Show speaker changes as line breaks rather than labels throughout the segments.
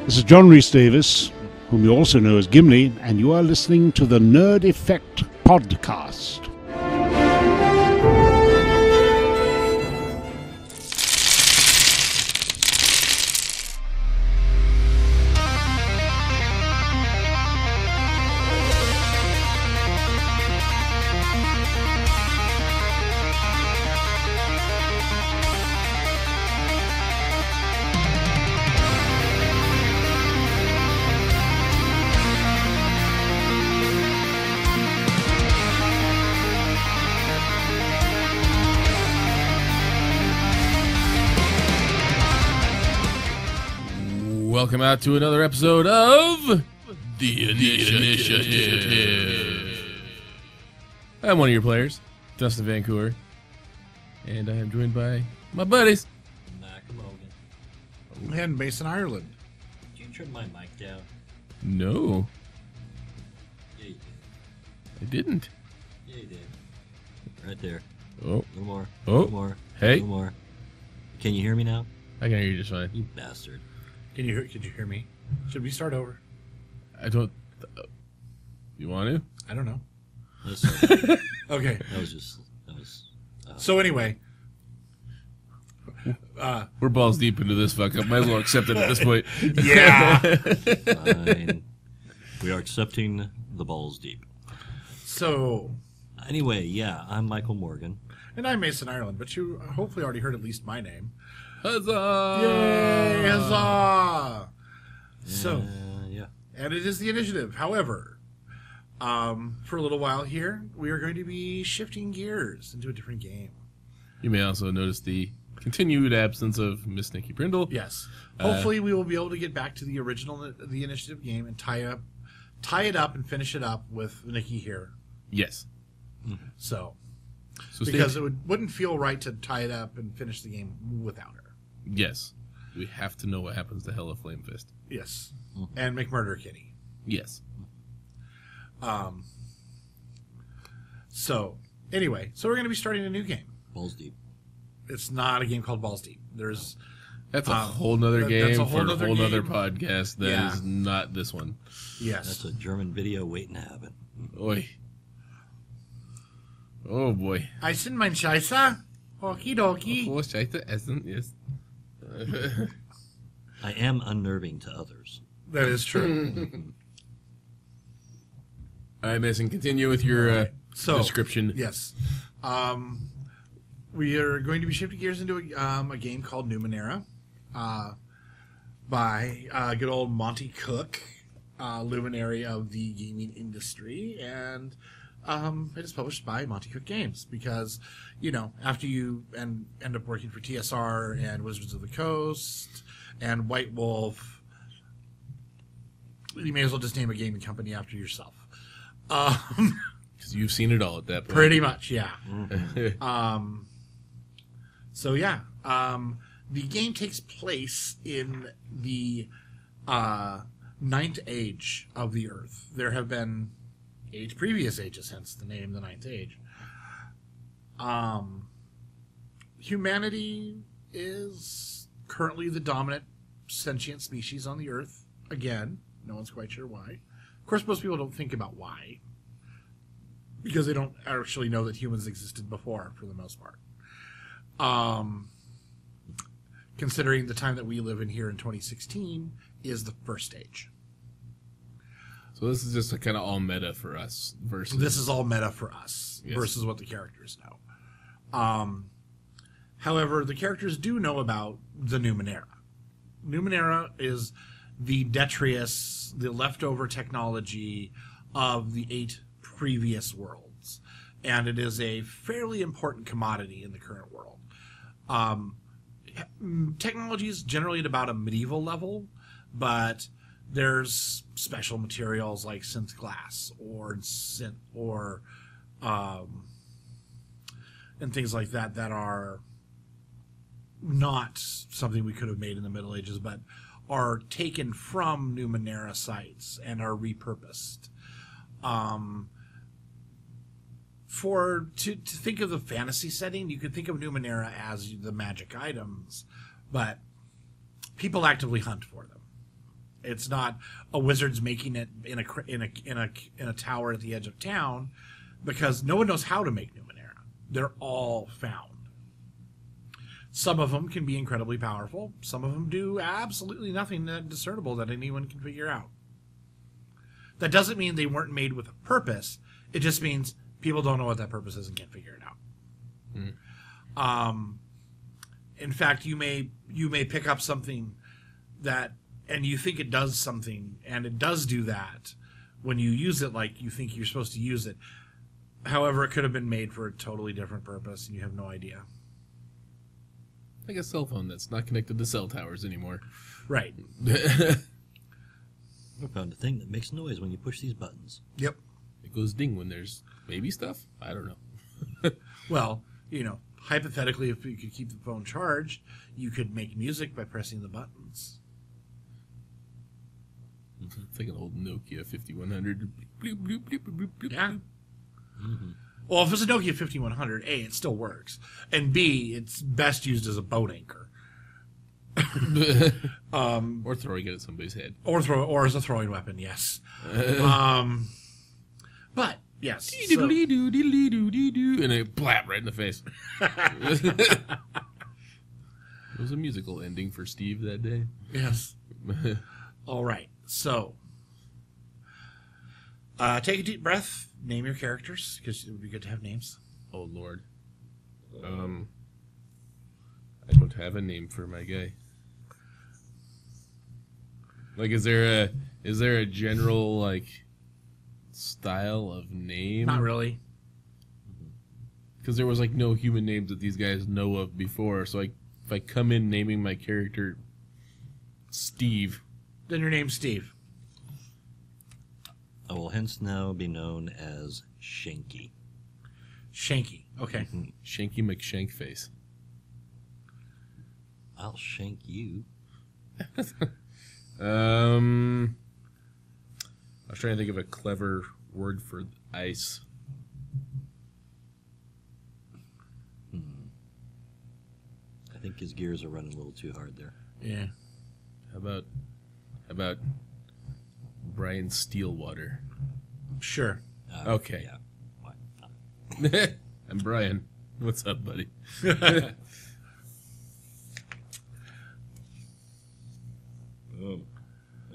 This is John Rhys Davis, whom you also know as Gimli, and you are listening to the Nerd Effect Podcast.
Welcome out to another episode of The Initiative. I'm one of your players, Dustin Vancouver, and I am joined by my buddies.
And Mason Ireland.
Did you turn my mic down?
No,
Yeah, you did.
I didn't.
Yeah, you did. Right there.
Oh,
A little more.
Oh.
A little more.
Hey.
A little more. Can you hear me now?
I can hear you just fine.
You bastard.
Could you hear me? Should we start over?
I don't. You want to?
I don't know.
Let's start.
Okay.
That was.
So anyway,
We're balls deep into this fuck up. Might as well accept it at this point.
yeah.
Fine. We are accepting the balls deep.
So,
Anyway, yeah, I'm Michael Morgan.
and I'm Mason Ireland, but you hopefully already heard at least my name.
Huzzah!
Yay! Huzzah! So,
Yeah.
and it is the Initiative. However, for a little while here, we are going to be shifting gears into a different game.
You may also notice the continued absence of Miss Nikki Brindle.
Yes. Hopefully, we will be able to get back to the original, the Initiative game, and tie it up and finish it up with Nikki here.
Yes.
So
So
because it wouldn't feel right to tie it up and finish the game without her.
Yes. We have to know what happens to Hella Flame Fist.
Yes. And McMurder Kitty.
Yes.
So, anyway, so we're going to be starting a new game.
Balls deep.
It's not a game called Balls Deep. There's
That's a whole nother game
that's a whole
for a
nother
whole nother
game.
podcast that
Yeah.
is not this one.
yes.
That's a German video waiting to happen.
Oi. Oh boy.
I sind mein Scheiße. Okie dokie.
Oh, Scheite essen, yes.
I am unnerving to others.
That is true.
All right, Mason, continue with your
So,
description.
Yes. We are going to be shifting gears into a game called Numenera by good old Monty Cook, luminary of the gaming industry, and it is published by Monty Cook Games because, you know, after you end up working for TSR and Wizards of the Coast and White Wolf, you may as well just name a gaming company after yourself.
Because you've seen it all at that point.
Pretty much, yeah. So yeah, the game takes place in the Ninth Age of the Earth. There have been 8 previous ages, hence the name, the Ninth Age. Humanity is currently the dominant sentient species on the Earth. Again, no one's quite sure why. Of course, most people don't think about why, because they don't actually know that humans existed before, for the most part. Considering the time that we live in here in 2016 is the first age.
So this is just a kind of all meta for us versus...
This is all meta for us
Yes.
versus what the characters know. However, the characters do know about the Numenera. Numenera is the detritus, the leftover technology of the 8 previous worlds. And it is a fairly important commodity in the current world. Technology is generally at about a medieval level, but there's special materials like synth glass and things like that that are not something we could have made in the Middle Ages, but are taken from Numenera sites and are repurposed. To think of the fantasy setting, you could think of Numenera as the magic items, but people actively hunt for them. It's not a wizard's making it in a tower at the edge of town, because no one knows how to make Numenera. They're all found. Some of them can be incredibly powerful. Some of them do absolutely nothing discernible that anyone can figure out. That doesn't mean they weren't made with a purpose. It just means people don't know what that purpose is and can't figure it out. In fact, you may pick up something that, and you think it does something, and it does do that when you use it like you think you're supposed to use it. However, it could have been made for a totally different purpose, and you have no idea.
Like a cell phone that's not connected to cell towers anymore.
Right.
I found a thing that makes noise when you push these buttons.
Yep.
It goes ding when there's baby stuff? I don't know.
Well, hypothetically, if you could keep the phone charged, you could make music by pressing the buttons.
It's like an old Nokia 5100. Bloop, bloop, bloop, bloop, bloop,
Yeah.
bloop.
Well, if it's a Nokia 5100, A, it still works, and B, it's best used as a boat anchor.
Or throwing it at somebody's head.
Or as a throwing weapon, yes. But, yes. So,
And a blap right in the face. It was a musical ending for Steve that day.
yes. All right. So, take a deep breath. Name your characters, because it would be good to have names.
Oh, Lord. I don't have a name for my guy. Like, is there a general, like, style of name?
Not really.
Because there was, like, no human names that these guys know of before. So, like, if I come in naming my character Steve.
Then your name's Steve.
I will hence now be known as Shanky.
Shanky. Okay.
Shanky McShankface.
I'll shank you.
I was trying to think of a clever word for ice.
I think his gears are running a little too hard there.
Yeah.
How about Brian Steelwater?
Sure.
Okay.
Yeah. Why?
I'm Brian. What's up, buddy?
Oh.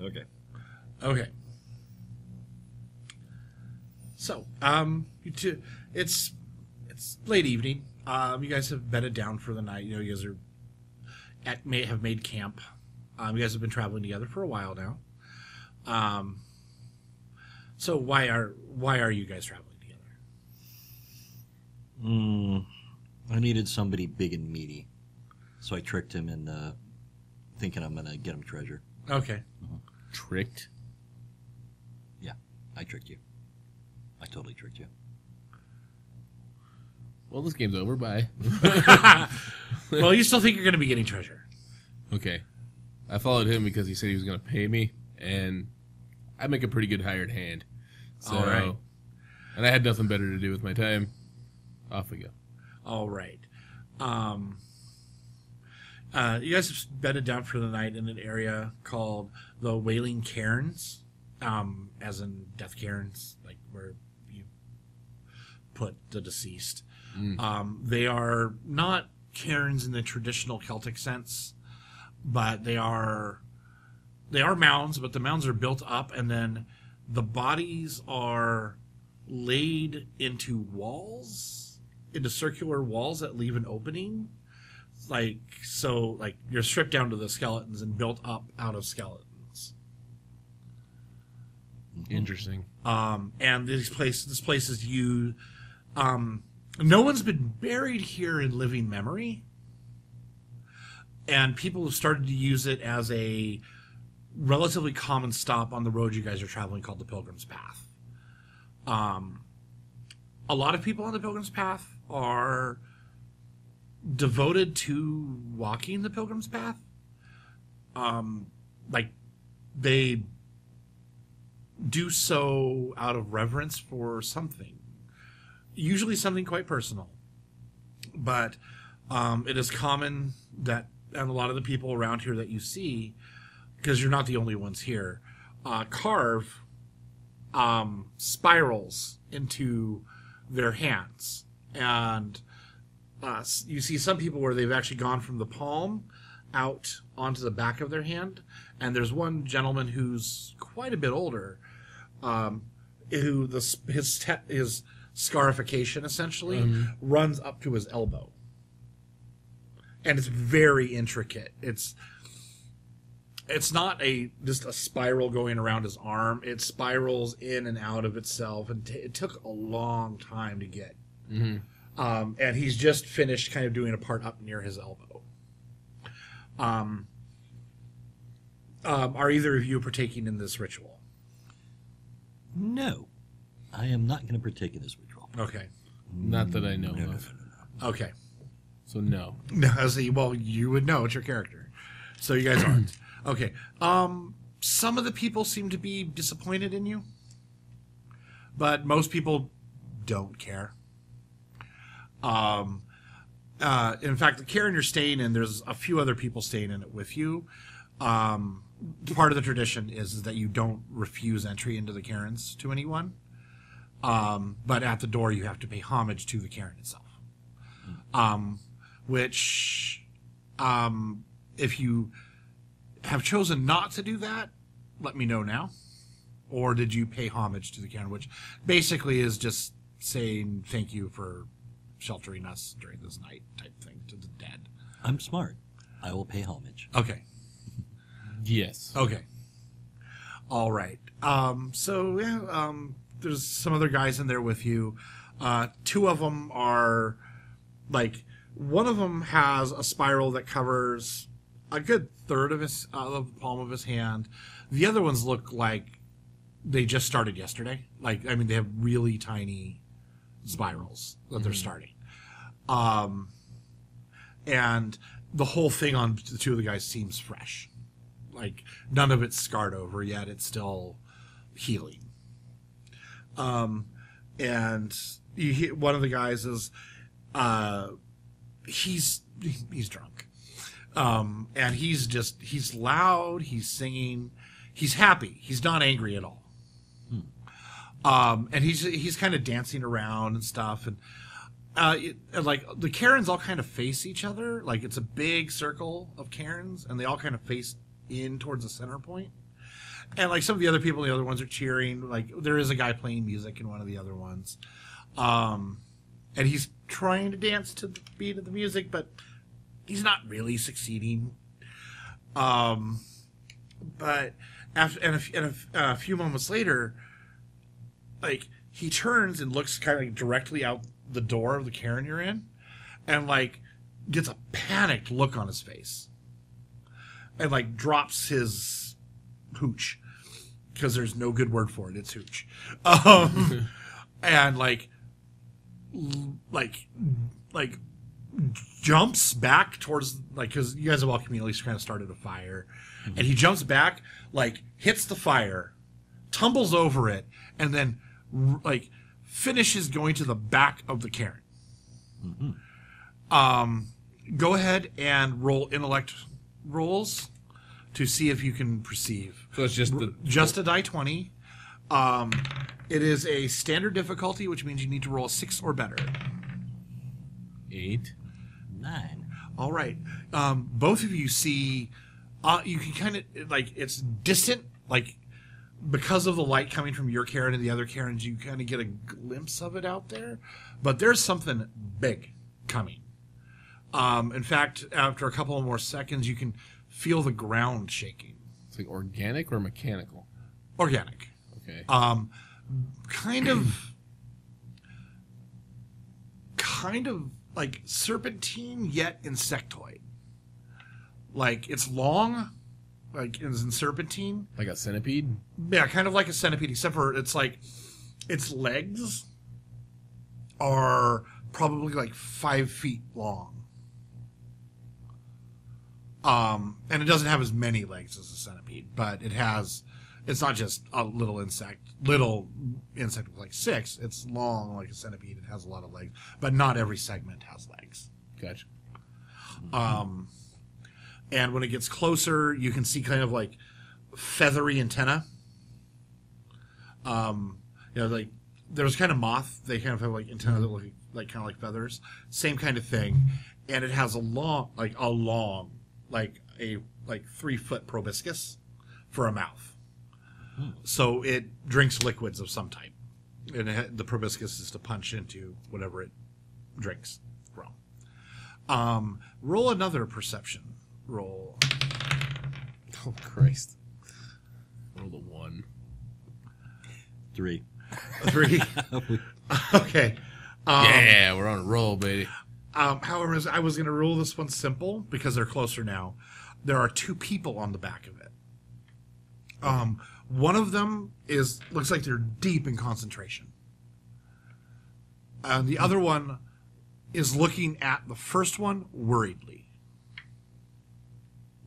Okay.
Okay. So, it's late evening. You guys have bedded down for the night. You guys are may have made camp. You guys have been traveling together for a while now. So why are you guys traveling together?
I needed somebody big and meaty, so I tricked him into thinking I'm gonna get him treasure.
Okay.
Tricked?
Yeah, I tricked you. I totally tricked you.
Well, this game's over. Bye.
Well, you still think you're going to be getting treasure.
Okay. I followed him because he said he was going to pay me, and I make a pretty good hired hand. So,
All right.
And I had nothing better to do with my time. Off we go.
All right. You guys have bedded down for the night in an area called the Wailing Cairns, as in death cairns, like where you put the deceased. They are not cairns in the traditional Celtic sense, but they are mounds, but the mounds are built up, and then the bodies are laid into walls, into circular walls that leave an opening. Like you're stripped down to the skeletons and built up out of skeletons.
Interesting.
And this place is used. No one's been buried here in living memory, and people have started to use it as a relatively common stop on the road you guys are traveling called the Pilgrim's Path. A lot of people on the Pilgrim's Path are devoted to walking the Pilgrim's Path. Like they do so out of reverence for something. Usually something quite personal. But it is common that, and a lot of the people around here that you see because you're not the only ones here, carve spirals into their hands. And you see some people where they've actually gone from the palm out onto the back of their hand. And there's one gentleman who's quite a bit older, who his scarification essentially runs up to his elbow. And it's very intricate. It's not just a spiral going around his arm. It spirals in and out of itself, and it took a long time to get. And he's just finished kind of doing a part up near his elbow. Are either of you partaking in this ritual?
No, I am not going to partake in this ritual.
Okay.
Not that I know of.
No.
Okay.
So no.
No, see, well, you would know. It's your character. So you guys aren't. Okay. Some of the people seem to be disappointed in you, but most people don't care. In fact, the cairn you're staying in, there's a few other people staying in it with you. Part of the tradition is that you don't refuse entry into the cairns to anyone. But at the door, you have to pay homage to the cairn itself. Which, if you have chosen not to do that, let me know now. Or did you pay homage to the cairn, which basically is just saying thank you for sheltering us during this night type thing to the dead.
I'm smart. I will pay homage.
Okay.
Yes.
Okay. All right. So, yeah, there's some other guys in there with you. Two of them are, like, one of them has a spiral that covers a good third of the palm of his hand. The other ones look like they just started yesterday. Like, I mean, they have really tiny spirals that they're starting. And the whole thing on the two of the guys seems fresh. Like, none of it's scarred over yet. It's still healing. And you hear, one of the guys is, he's drunk. And he's loud, he's singing, he's happy. He's not angry at all. And he's kind of dancing around and stuff. And like the cairns all kind of face each other. Like it's a big circle of cairns and they all kind of face in towards the center point. And like some of the other people, the other ones are cheering. Like there is a guy playing music in one of the other ones. And he's trying to dance to the beat of the music, but he's not really succeeding. But after a few moments later, like he turns and looks kind of like directly out the door of the cairn you're in, and like gets a panicked look on his face, and like drops his hooch because there's no good word for it. It's hooch, and like jumps back towards like because you guys have all communally kind of started a fire, and he jumps back, like hits the fire, tumbles over it, and then like finishes going to the back of the cairn. Go ahead and roll intellect rolls to see if you can perceive.
So it's just
a die 20. It is a standard difficulty, which means you need to roll a 6 or better.
8.
9.
All right. Both of you see, you can kind of, like, it's distant, like, because of the light coming from your cairn and the other cairns, you kind of get a glimpse of it out there. But there's something big coming. In fact, after a couple of more seconds, you can feel the ground shaking.
It's like organic or mechanical?
Organic.
Okay.
Kind of like serpentine, yet insectoid. Like, it's long, like it's in serpentine.
Like a centipede?
Yeah, kind of like a centipede, except for it's like its legs are probably like 5 feet long. And it doesn't have as many legs as a centipede, but it's not just a little insect with like 6. It's long like a centipede. It has a lot of legs, but not every segment has legs.
Gotcha.
And when it gets closer, you can see kind of like feathery antenna. Like there's kind of moth. They kind of have like antenna that look like kind of like feathers. Same kind of thing. And it has a 3-foot proboscis for a mouth. So it drinks liquids of some type. And the proboscis is to punch into whatever it drinks from. Roll another perception roll.
Oh, Christ. Roll the 1.
3.
3. Okay.
Yeah, we're on a roll, baby.
However, I was going to rule this one simple because they're closer now. There are 2 people on the back of it. One of them looks like they're deep in concentration. And the other one is looking at the first one worriedly.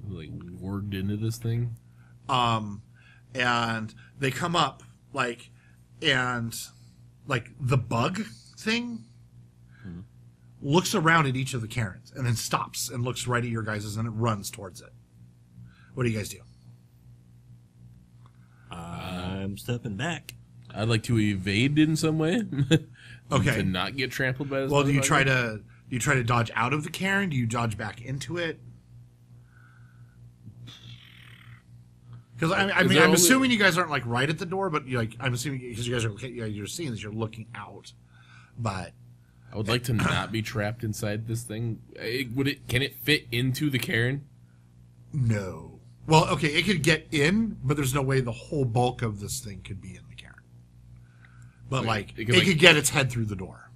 Like warged into this thing?
And they come up and the bug thing looks around at each of the Karens and then stops and looks right at your guys' and it runs towards it. What do you guys do?
I'm stepping back.
I'd like to evade in some way.
Okay.
To not get trampled by this.
Well, do you try to dodge out of the Karen? Do you dodge back into it? Because I'm assuming you guys aren't like right at the door, but I'm assuming because you guys are you're seeing this, you're looking out. But
I would like to not be trapped inside this thing. Can it fit into the Karen?
No. Well, okay, it could get in, but there's no way the whole bulk of this thing could be in the Karen. But it could get its head through the door.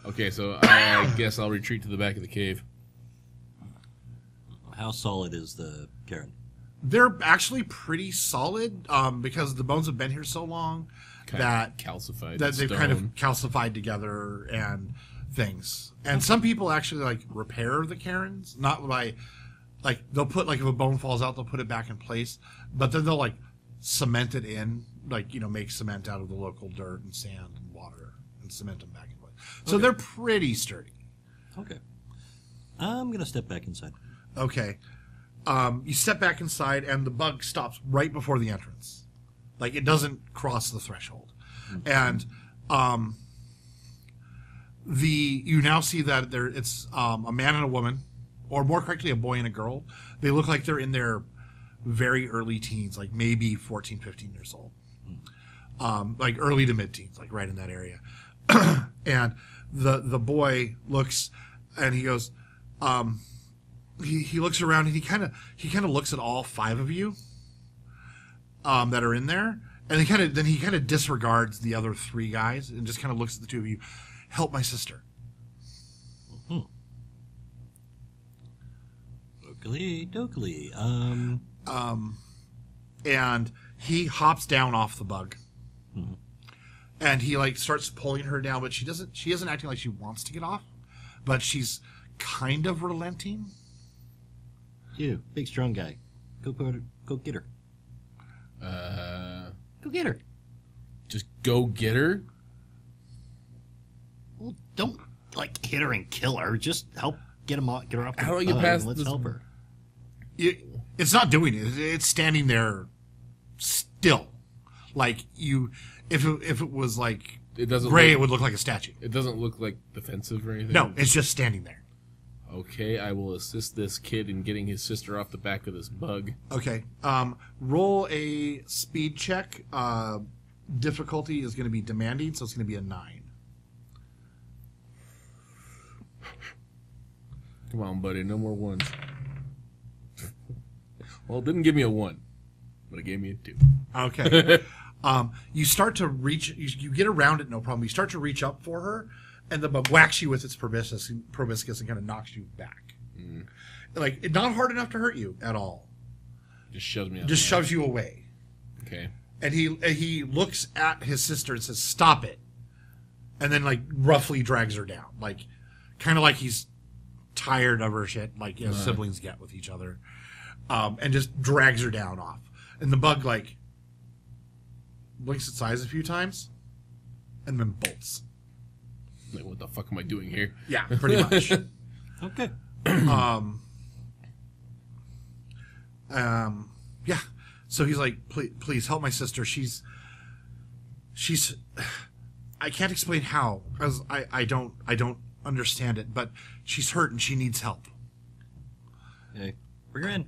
Okay, so I guess I'll retreat to the back of the cave.
How solid is the Karen?
They're actually pretty solid because the bones have been here so long
Calcified
that they've
stone.
kind of calcified together and things. And some people actually repair the Karens, not by they'll put if a bone falls out, they'll put it back in place, but then they'll cement it in, make cement out of the local dirt and sand and water and cement them back in place. So they're pretty sturdy.
Okay. I'm gonna step back inside.
Okay. You step back inside, and the bug stops right before the entrance. It doesn't cross the threshold. And you now see that it's a man and a woman, or more correctly, a boy and a girl. They look like they're in their very early teens, maybe 14, 15 years old. Early to mid-teens, right in that area. And the boy looks, and he goes... He looks around and he kind of looks at all 5 of you that are in there, and then he kind of disregards the other 3 guys and just kind of looks at the 2 of you. Help my sister.
Dokely.
And he hops down off the bug, and he starts pulling her down, but she isn't acting like she wants to get off, but she's kind of relenting.
You, big strong guy. Go get her. Go get her.
Just go get her?
Well, don't hit her and kill her. Just help get her off the
How do I get
bug
past
and let's
this?
help her.
It's not doing it. It's standing there still. If it was
it doesn't
gray,
look,
it would look like a statue.
It doesn't look defensive or anything?
No, it's just standing there.
Okay, I will assist this kid in getting his sister off the back of this bug.
Okay. Roll a speed check. Difficulty is going to be demanding, so it's going to be a 9.
Come on, buddy, no more 1s. Well, it didn't give me a 1, but it gave me a 2.
Okay. You start to reach, you get around it, no problem. You start to reach up for her, and the bug whacks you with its proboscis and kind of knocks you back. Not hard enough to hurt you at all.
Just shoves me out.
Just shoves you away.
Okay.
And he looks at his sister and says, "Stop it," and then roughly drags her down, kind of like he's tired of her shit, siblings get with each other, and just drags her down off. And the bug blinks its eyes a few times, and then bolts.
What the fuck am I doing here?
Yeah, pretty much.
Okay.
Yeah. So he's like, please help my sister. She's. I can't explain how, because I don't understand it, but she's hurt and she needs help.
Okay, bring her in.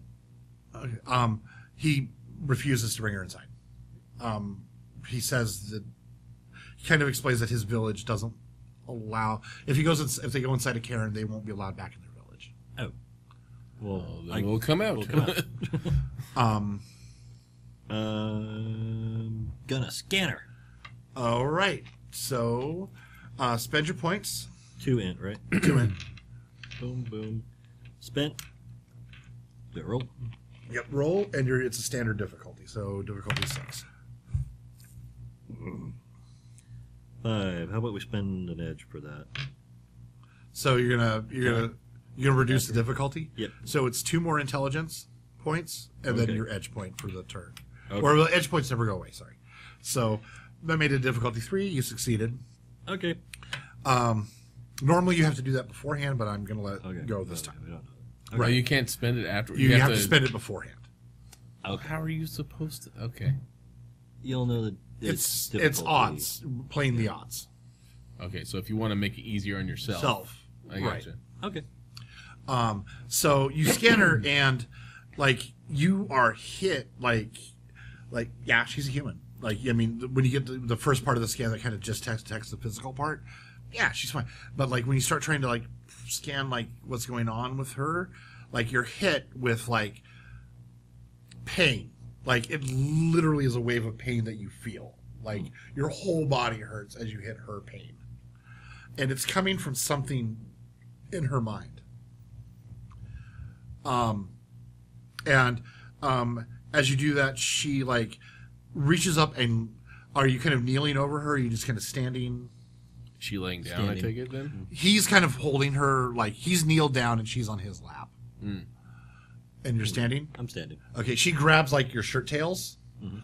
He refuses to bring her inside. He says that he kind of explains that his village doesn't allow if they go inside a cairn, they won't be allowed back in their village.
Oh, well,
we'll come out.
We'll come out. Gonna scan her.
All right. So, spend your points.
2 int, right?
2 int.
Boom, boom. Spent. Do it, roll.
Yep. Roll, and it's a standard difficulty. So difficulty 6.
5. How about we spend an edge for that?
So you're gonna reduce the difficulty.
Yep.
So it's 2 more intelligence points, and then
Okay.
your edge point for the turn.
Okay.
Or the edge points never go away. Sorry. So that made it difficulty 3. You succeeded.
Okay.
Normally you have to do that beforehand, but I'm gonna let
Okay.
go this
Okay,
time.
we don't know.
Right. You can't spend it after.
You have to spend it beforehand.
Okay.
How are you supposed to? Okay.
You'll know that
It's
difficulty.
odds, playing the odds.
Okay. So if you want to make it easier on yourself, I
Right.
gotcha.
Okay.
So you scan her and like you are hit like yeah, she's a human. Like, I mean, when you get the first part of the scan that kind of just detects the physical part, yeah, she's fine. But like when you start trying to like scan like what's going on with her, like you're hit with like pain. Like it literally is a wave of pain that you feel. Like your whole body hurts as you hit her pain. And it's coming from something in her mind. As you do that, she like reaches up and are you kind of kneeling over her? Or are you just kind of standing?
She laying down.
Standing.
I take it then.
He's kind of holding her, like he's kneeled down and she's on his lap. And you're standing?
I'm standing.
Okay, she grabs like your shirt tails.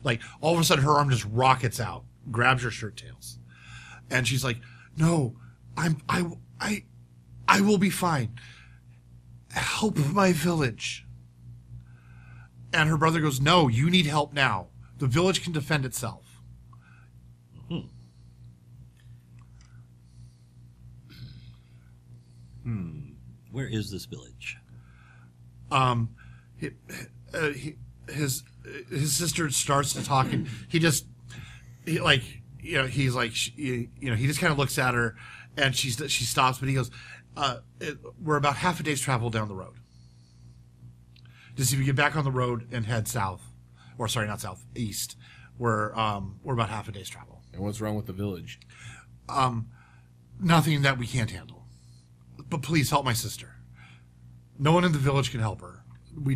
Like all of a sudden her arm just rockets out, grabs your shirt tails. And she's like, "No, I will be fine. Help my village." And her brother goes, "No, you need help now. The village can defend itself."
Where is this village?
His sister starts to talk, and he just he just kind of looks at her, and she stops, but he goes, "We're about half a day's travel down the road. Just if you get back on the road and head south, or sorry, not south, east, we're about half a day's travel.
And what's wrong with the village?
Nothing that we can't handle. But please help my sister. No one in the village can help her. We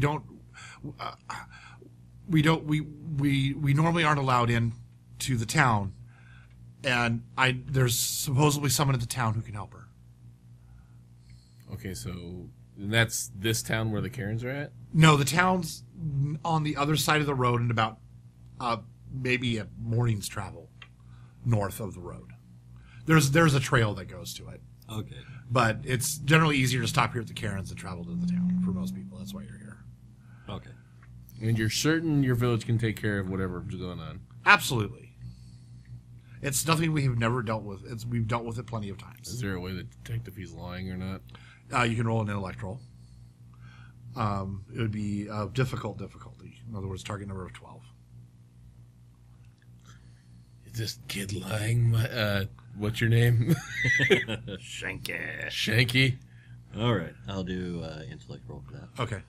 normally aren't allowed in to the town, and there's supposedly someone in the town who can help her."
Okay, so that's this town where the Karens are at.
No, the town's on the other side of the road and about maybe a morning's travel north of the road. There's a trail that goes to it.
Okay.
But it's generally easier to stop here at the Karens than travel to the town for most people. That's why you're here.
Okay.
And you're certain your village can take care of whatever's going on.
Absolutely. It's nothing we have never dealt with. We've dealt with it plenty of
Is
times.
there a way to detect if he's lying or not?
You can roll an intellect roll. It would be difficulty. In other words, target number of 12.
Is this kid lying? What's your name?
Shanky.
Shanky.
All right. I'll do intellect roll for that.
Okay.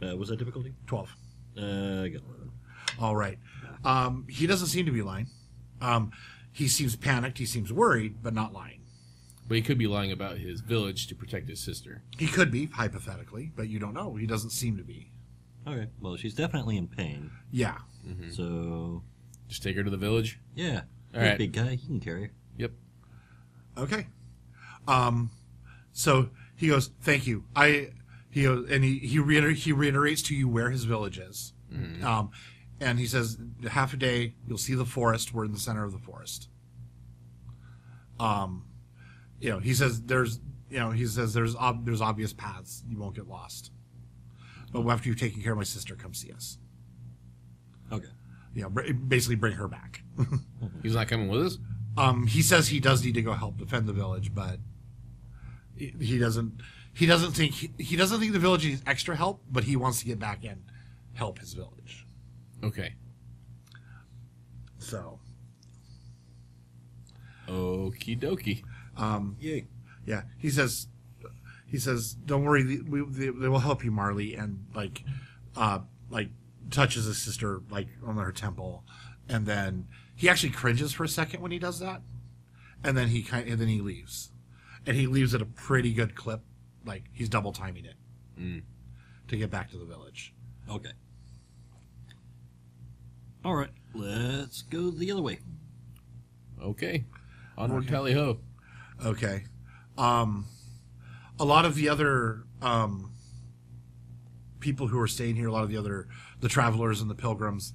Was that difficulty?
12.
I got
All right. He doesn't seem to be lying. He seems panicked. He seems worried, but not lying.
But he could be lying about his village to protect his sister.
He could be, hypothetically, but you don't know. He doesn't seem to be.
Okay. Well, she's definitely in pain.
Yeah.
So,
Just take her to the village.
yeah.
All
He's
right.
a big guy. He can carry her.
Yep.
Okay. So he goes, "Thank you." He goes, and he reiterates to you where his village is. And he says, "Half a day, you'll see the forest. We're in the center of the forest." He says there's obvious paths. You won't get lost. but after you've taken care of my sister, come see us.
Okay.
Basically bring her back.
He's not coming with us?
He says he does need to go help defend the village, but he doesn't think the village needs extra help, but he wants to get back and help his village.
Okay.
So.
Okie dokie.
Yay.
Yeah, he says, don't worry, they will help you, Marley, and touches his sister on her temple, and then he actually cringes for a second when he does that, and then he leaves, and he leaves at a pretty good clip, like he's double timing it to get back to the village.
Okay. All right, let's go the other way.
Okay. Onward, tally ho.
Okay. A lot of the other people who are staying here, a lot of the travelers and the pilgrims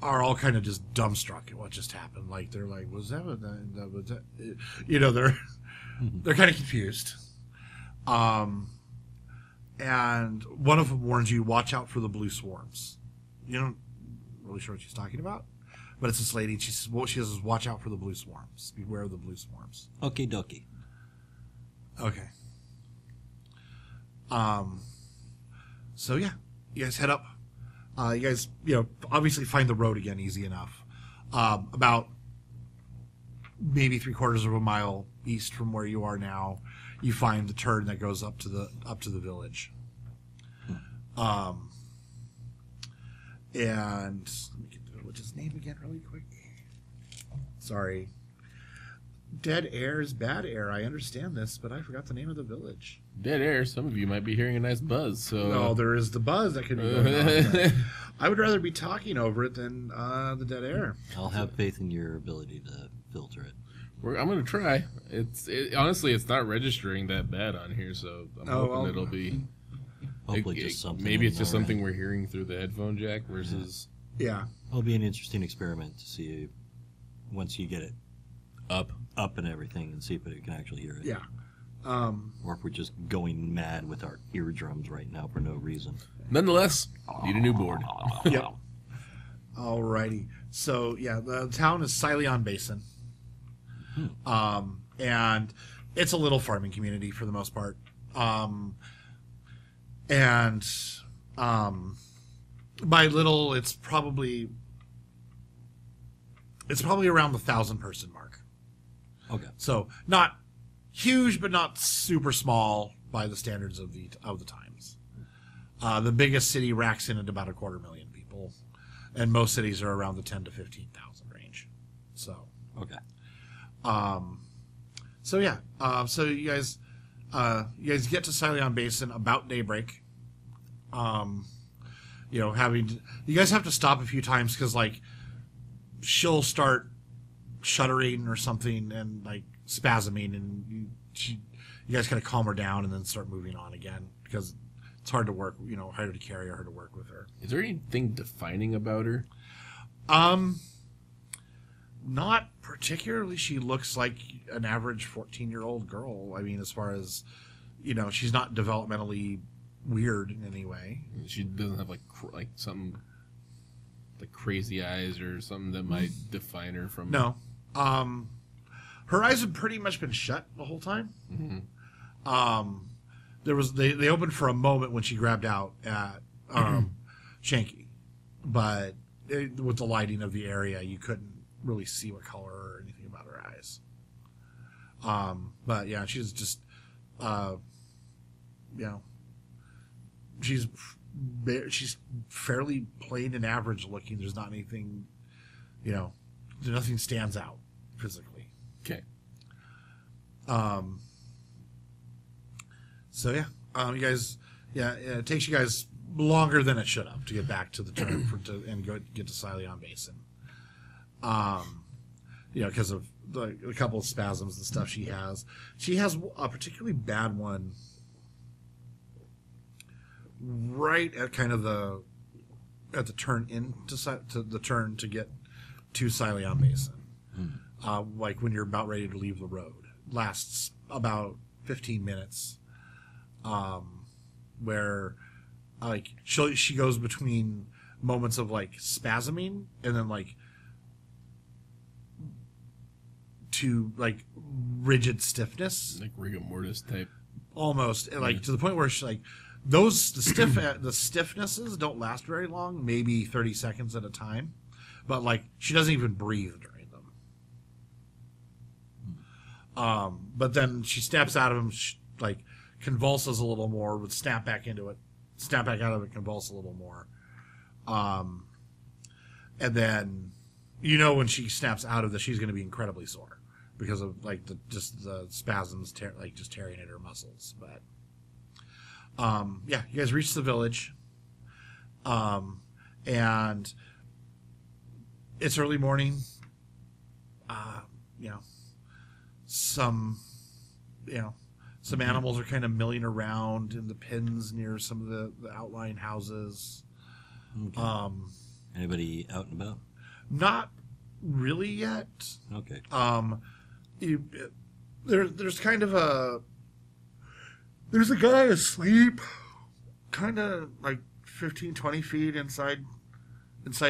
are all kind of just dumbstruck at what just happened. Like, they're like, was that what that was that? They're kind of confused. And one of them warns you, watch out for the blue swarms. You don't really sure what she's talking about, but it's this lady, and she says, watch out for the blue swarms. Beware of the blue swarms.
Okay, dokie.
Okay. So yeah, you guys head up. You guys, obviously find the road again easy enough. About maybe 3/4 of a mile east from where you are now, you find the turn that goes up to the village. And let me get the village's name again really quick. Sorry. Dead air is bad air. I understand this, but I forgot the name of the village.
Dead air. Some of you might be hearing a nice buzz. So
No, there is the buzz that could be going on. I would rather be talking over it than the dead air.
I'll have faith in your ability to filter it.
I'm going to try. Honestly, it's not registering that bad on here, so I'm hoping it'll be.
Hopefully just something.
Maybe it's just something we're hearing through the headphone jack versus...
Yeah.
It'll be an interesting experiment to see once you get it up and everything, and see if it can actually hear it.
Yeah.
Or if we're just going mad with our eardrums right now for no reason.
Nonetheless, need a new board.
Yep. Alrighty. So, yeah, the town is Silion Basin. And it's a little farming community for the most part. By little, it's probably around the 1,000-person mark.
Okay.
So not huge, but not super small by the standards of the times. The biggest city racks in at about 250,000 people, and most cities are around the 10 to 15,000 range. So
okay.
So yeah. So you guys get to Silion Basin about daybreak. You guys have to stop a few times because she'll start shuddering or something and spasming, and you guys kind of calm her down and then start moving on again because it's hard to work, harder to carry, hard to work with her.
Is there anything defining about her?
Not particularly. She looks like an average 14-year-old girl. I mean, as far as, she's not developmentally weird in any way.
She doesn't have something like crazy eyes or something that might define her from...
No. Her eyes have pretty much been shut the whole time.
Mm-hmm.
They opened for a moment when she grabbed out at Shanky, but with the lighting of the area, you couldn't really see what color or anything about her eyes. But yeah, she's just, she's fairly plain and average looking. There's not anything, nothing stands out physically.
Okay.
So yeah, you guys, it takes you guys longer than it should have to get back to the turn and get to Silion Basin. Because of a couple of spasms and stuff she has. She has a particularly bad one right at kind of the turn to the turn to get to Silion Basin. When you're about ready to leave the road. Lasts about 15 minutes. Where like she goes between moments of like spasming and then like to like rigid stiffness,
like rigor mortis type.
almost, and like to the point where she like the stiffnesses don't last very long, maybe 30 seconds at a time, but like she doesn't even breathe during them. But then she snaps out of them, like convulses a little more, would snap back out of it, convulse a little more. And then, when she snaps out of this, she's going to be incredibly sore because of like the spasms, just tearing at her muscles. But you guys reach the village, and it's early morning. Some animals are kind of milling around in the pens near some of the outlying houses.
Okay. Anybody out and about?
Not really yet.
Okay.
There's kind of there's a guy asleep, kind of like 15, 20 feet inside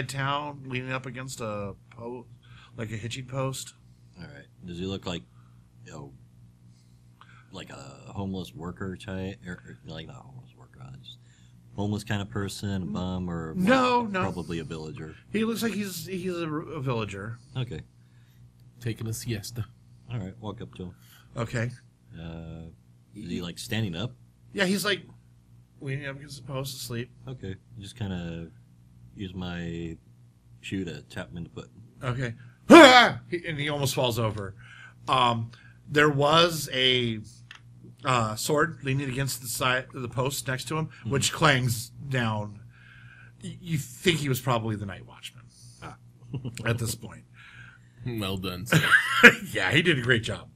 town, leaning up against a post, like a hitching post.
All right. Does he look like, like a homeless worker type, or like not a homeless worker, just homeless kind of person, a bum, or
no,
probably a villager?
He looks like he's a villager.
Okay.
Taking a siesta.
All right. Walk up to him.
Okay.
Is he like standing up?
Yeah, he's like leaning up against the post, asleep.
Okay. Just kind of use my shoe to tap him in the foot.
Okay. And he almost falls over. There was a sword leaning against the side of the post next to him, which clangs down. You think he was probably the night watchman at this point.
Well done, sir.
Yeah, he did a great job.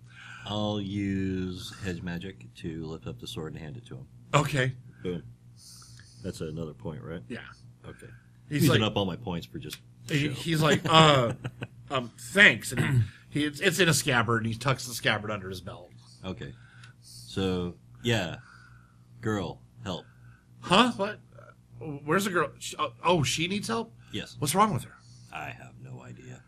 I'll use hedge magic to lift up the sword and hand it to him.
Okay.
Boom. That's another point, right?
Yeah.
Okay.
He's
using
like,
up all my points for just
he's like, thanks. And it's in a scabbard, and he tucks the scabbard under his belt.
Okay. So, yeah. Girl, help.
Huh? What? Where's the girl? She needs help?
Yes.
What's wrong with her?
I have no idea.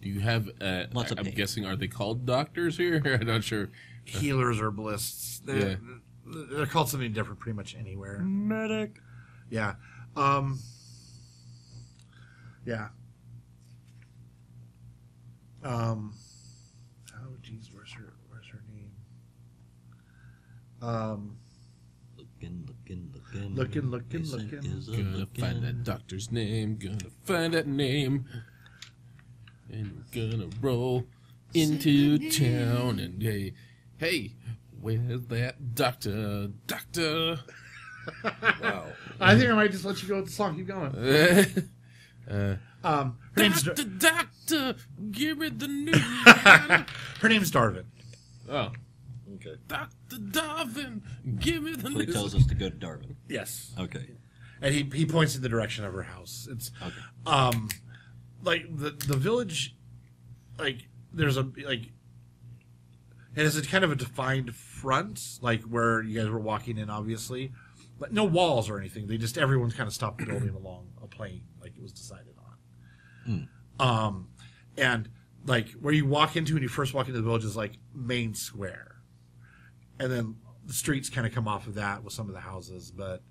Do you have,
Lots of
I'm
pain.
guessing, are they called doctors here? I'm not sure.
Healers, herbalists. They're called something different pretty much anywhere.
Medic.
Yeah. Yeah. Oh, geez, where's her name? Looking.
Gonna find that doctor's name. Gonna find that name. And we're gonna roll into town. And hey, where's that doctor? Doctor.
Wow.
I think I might just let you go with the song. Keep going. Her name's
Doctor, give me the news.
her name's Darvin.
Oh,
Okay.
Dr. Darvin, give me the
So he
news.
tells us to go to Darwin.
Yes.
Okay.
And he points in the direction of her house. It's
Okay.
like the village, like there's a like it has a kind of a defined front, like where you guys were walking in, obviously, but no walls or anything. Everyone's kind of stopped building along a plane, like it was decided on. And like where you walk into when you first walk into the village is like main square, and then the streets kind of come off of that with some of the houses, but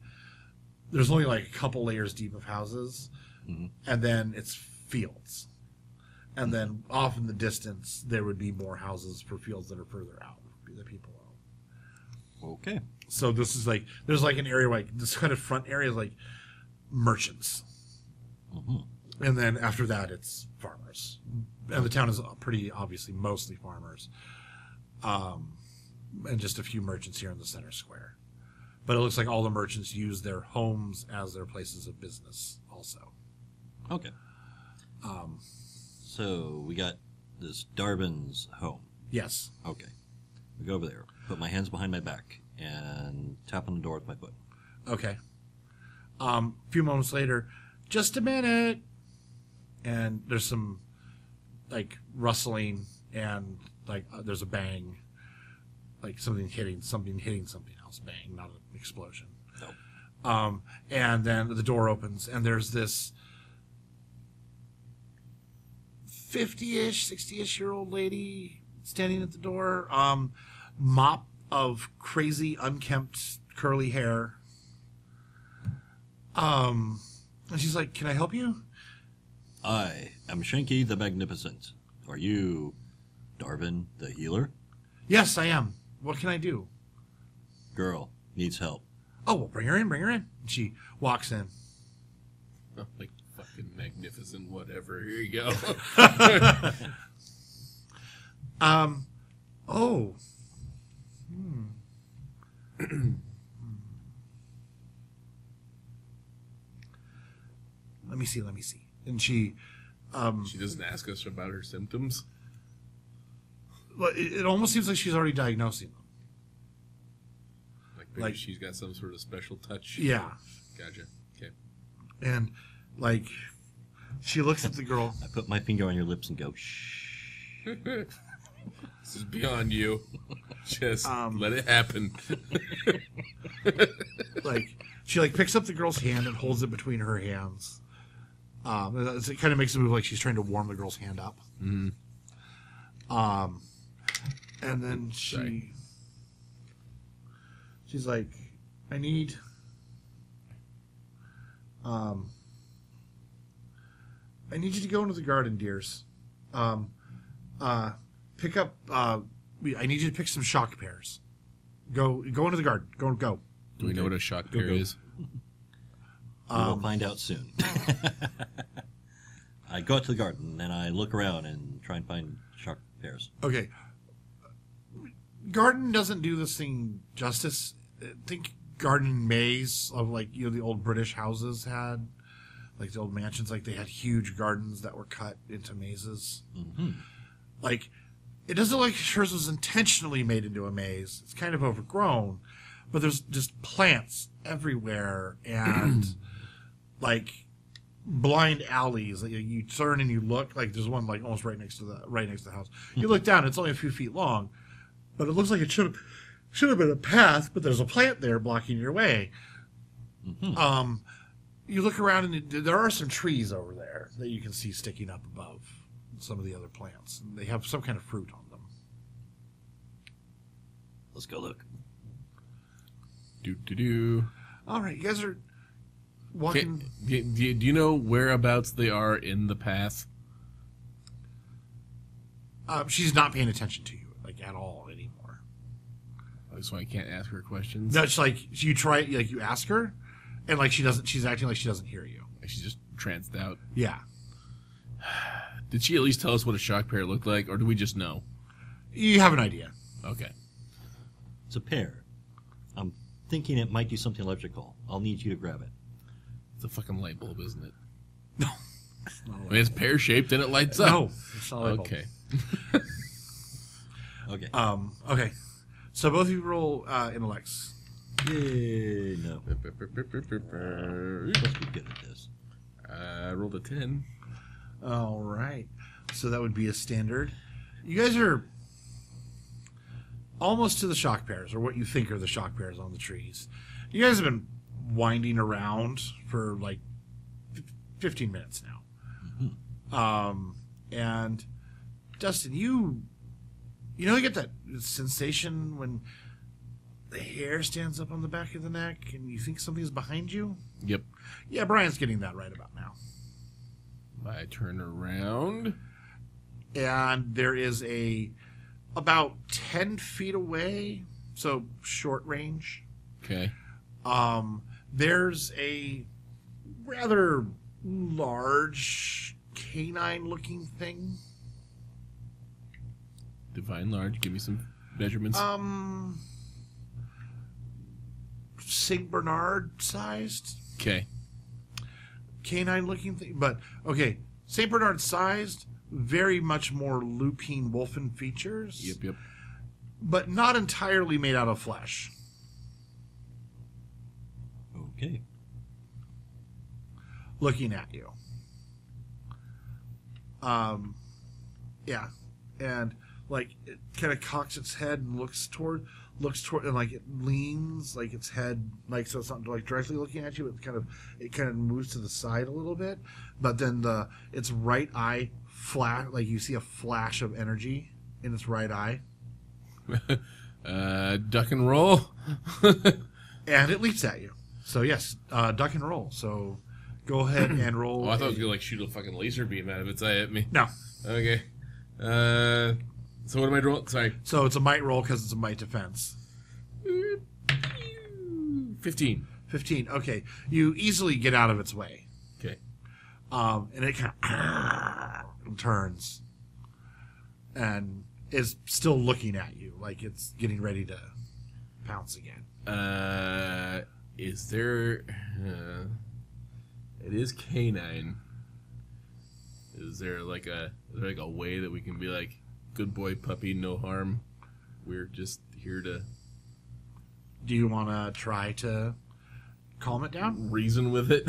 there's only like a couple layers deep of houses, and then it's fields. And then off in the distance, there would be more houses for fields that are further out that people own.
Okay.
So this is like, there's like an area like this kind of front area is like merchants. And then after that, it's farmers. And the town is pretty obviously mostly farmers. And just a few merchants here in the center square. But it looks like all the merchants use their homes as their places of business also.
Okay. So we got this Darwin's home.
Yes.
Okay. We go over there, put my hands behind my back, and tap on the door with my foot.
Okay. A few moments later, just a minute. And there's some like rustling and like there's a bang. Like something hitting something else. Bang, not an explosion.
Nope.
And then the door opens, and there's this 50-ish, 60-ish year old lady standing at the door, mop of crazy unkempt curly hair. And she's like, "Can I help you?"
I am Shanky the Magnificent. Are you Darvin the healer?
"Yes, I am. What can I do?"
Girl needs help.
"Oh, well, bring her in, bring her in." And she walks in.
Oh, like fucking magnificent, whatever. Here you go.
Oh. Let me see. And she,
She doesn't ask us about her symptoms.
well, it almost seems like she's already diagnosing them.
Like maybe
Like-
she's got some sort of special touch.
Yeah.
Gotcha. Okay.
And, like, she looks at the girl.
I put my finger on your lips and go, shh.
This is beyond you. Just let it happen.
Like, she, like, picks up the girl's hand and holds it between her hands. It kind of makes it move like she's trying to warm the girl's hand up.
Mhm.
And then
Sorry.
she's like, I need you to go into the garden, dears. Pick up. I need you to pick some shock pears. Go into the garden. Go.
Do we know what a shock pear is?
We will find out soon. I go out to the garden and I look around and try and find shark pears.
Okay. Garden doesn't do this thing justice. Think garden maze of, like, you know, the old British houses had, like the old mansions, like they had huge gardens that were cut into mazes.
Mm-hmm.
Like, it doesn't look like hers was intentionally made into a maze. It's kind of overgrown, but there's just plants everywhere and like blind alleys. Like, you turn and you look, like there's one like almost right next to the house. You look down, it's only a few feet long, but it looks like it should have been a path, but there's a plant there blocking your way.
Mm-hmm.
You look around and there are some trees over there that you can see sticking up above some of the other plants. They have some kind of fruit on them.
Let's go look.
Do.
All right, you guys are
Okay.
walking.
Do you know whereabouts they are in the path?
She's not paying attention to you, like, at all anymore.
So I can't ask her questions.
That's like you try, like you ask her, and like she doesn't. She's acting like she doesn't hear you.
She's just tranced out.
Yeah,
Did she at least tell us what a shock pear looked like, or do we just know?
you have an idea.
Okay.
It's a pear. I'm thinking it might do something electrical. I'll need you to grab it.
It's a fucking light bulb, isn't it?
No,
I mean, it's pear shaped and it lights up.
no, it's not a light bulb.
Okay.
Okay.
Okay. So both of you roll intellects.
Yay, no. Let's be good at this.
I rolled a 10.
All right. So that would be a standard. You guys are almost to the shock pears, or what you think are the shock pears on the trees. You guys have been winding around for like 15 minutes now.
Mm-hmm.
And Dustin, you get that sensation when the hair stands up on the back of the neck and you think something's behind you?
Yep.
Yeah, Brian's getting that right about now.
I turn around.
And there is about 10 feet away, so short range.
Okay.
There's a rather large canine-looking thing.
Divine large. Give me some measurements.
St. Bernard sized.
Okay.
Canine looking thing. But, okay, St. Bernard sized, very much more lupine wolfen features.
Yep.
But not entirely made out of flesh.
Okay.
Looking at you. Yeah. And, like, it kind of cocks its head and looks toward, looks toward and like it leans like its head like so it's not like directly looking at you. It kind of moves to the side a little bit, but then its right eye flash like you see a flash of energy in its right eye.
Duck and roll.
And it leaps at you. So yes, duck and roll. So go ahead and roll.
Oh, I thought it was gonna like shoot a fucking laser beam out of its eye at me.
No.
Okay. So what am I rolling? Sorry.
So it's a might roll because it's a might defense.
15.
15. Okay. You easily get out of its way.
Okay.
And it kind of turns and is still looking at you like it's getting ready to pounce again.
Is there... it is canine. Is there like a way that we can be like, good boy puppy, no harm? We're just here to...
Do you want to try to calm it down?
reason with it?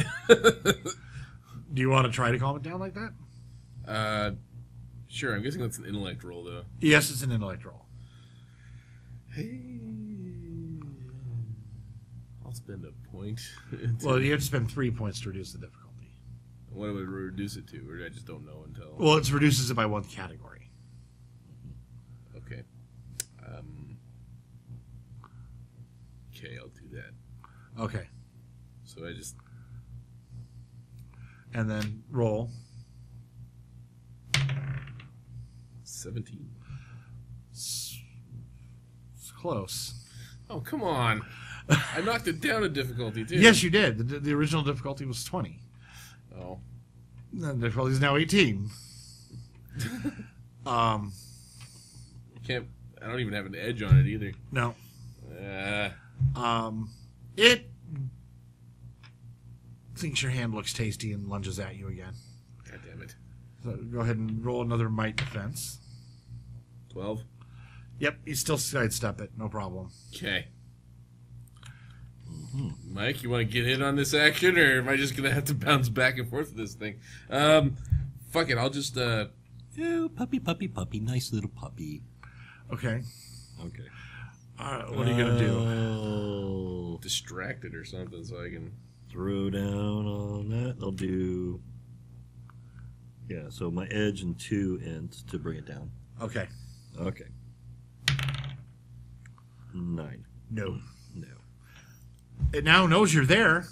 Do you want to try to calm it down like that?
Sure. I'm guessing that's an intellect roll, though.
Yes, it's an intellect roll.
Hey, I'll spend a point.
Well, you have to spend 3 points to reduce the difficulty.
What would it reduce it to? Or I just don't know until...
Well, it reduces it by 1 category.
Okay. Okay, I'll do that.
Okay.
So I just...
And then roll.
17.
It's close.
Oh, come on. I knocked it down a difficulty, too.
Yes, you did. The original difficulty was 20.
Oh.
The difficulty is now 18.
I don't even have an edge on it, either.
No.
Uh,
It thinks your hand looks tasty and lunges at you again.
God damn it.
So go ahead and roll another might defense.
12?
Yep, you still sidestep it, no problem.
Okay. Mike, you want to get in on this action, or am I just going to have to bounce back and forth with this thing? Fuck it, I'll just,
Oh, puppy, nice little puppy.
Okay.
Okay.
What are you going to do?
Oh,
distract it or something so I can...
throw down on that. I'll do... Yeah, so my edge and 2 ends to bring it down.
Okay.
Okay. 9.
No.
No.
It now knows you're there.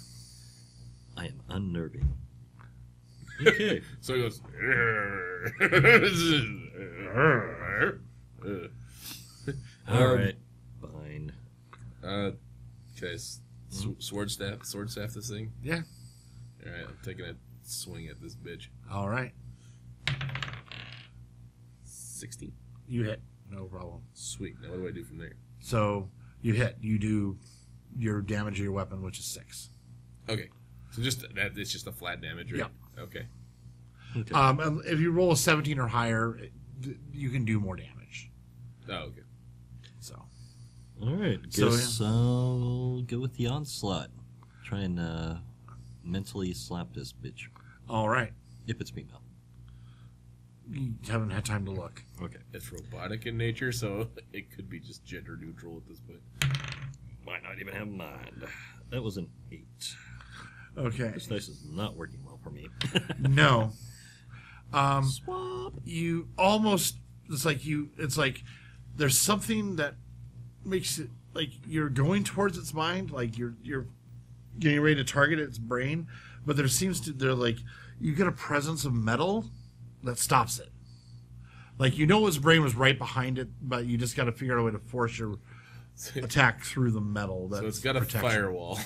I am unnerving. Okay.
So he goes...
All right. Fine.
Okay, sword staff this thing?
Yeah.
Alright, I'm taking a swing at this bitch.
All right.
16.
You hit. No problem.
Sweet. Now what do I do from there?
So you hit. You do your damage of your weapon, which is 6.
Okay. So just that, it's just a flat damage, right?
Yeah.
Okay.
Okay.
And if you roll a 17 or higher, you can do more damage.
Oh, okay.
So.
All right. Guess I'll go with the onslaught. Try and mentally slap this bitch.
All right.
If it's female.
You haven't had time to look.
Okay.
It's robotic in nature, so it could be just gender neutral at this point.
Might not even have mind. That was an 8.
Okay.
This dice is not working well for me.
No.
Swap.
You almost. It's like there's something that makes it like you're going towards its mind, like you're getting ready to target its brain, but you get a presence of metal that stops it. Like his brain was right behind it, but you just got to figure out a way to force your attack through the metal. That's
so it's got a
protection.
firewall.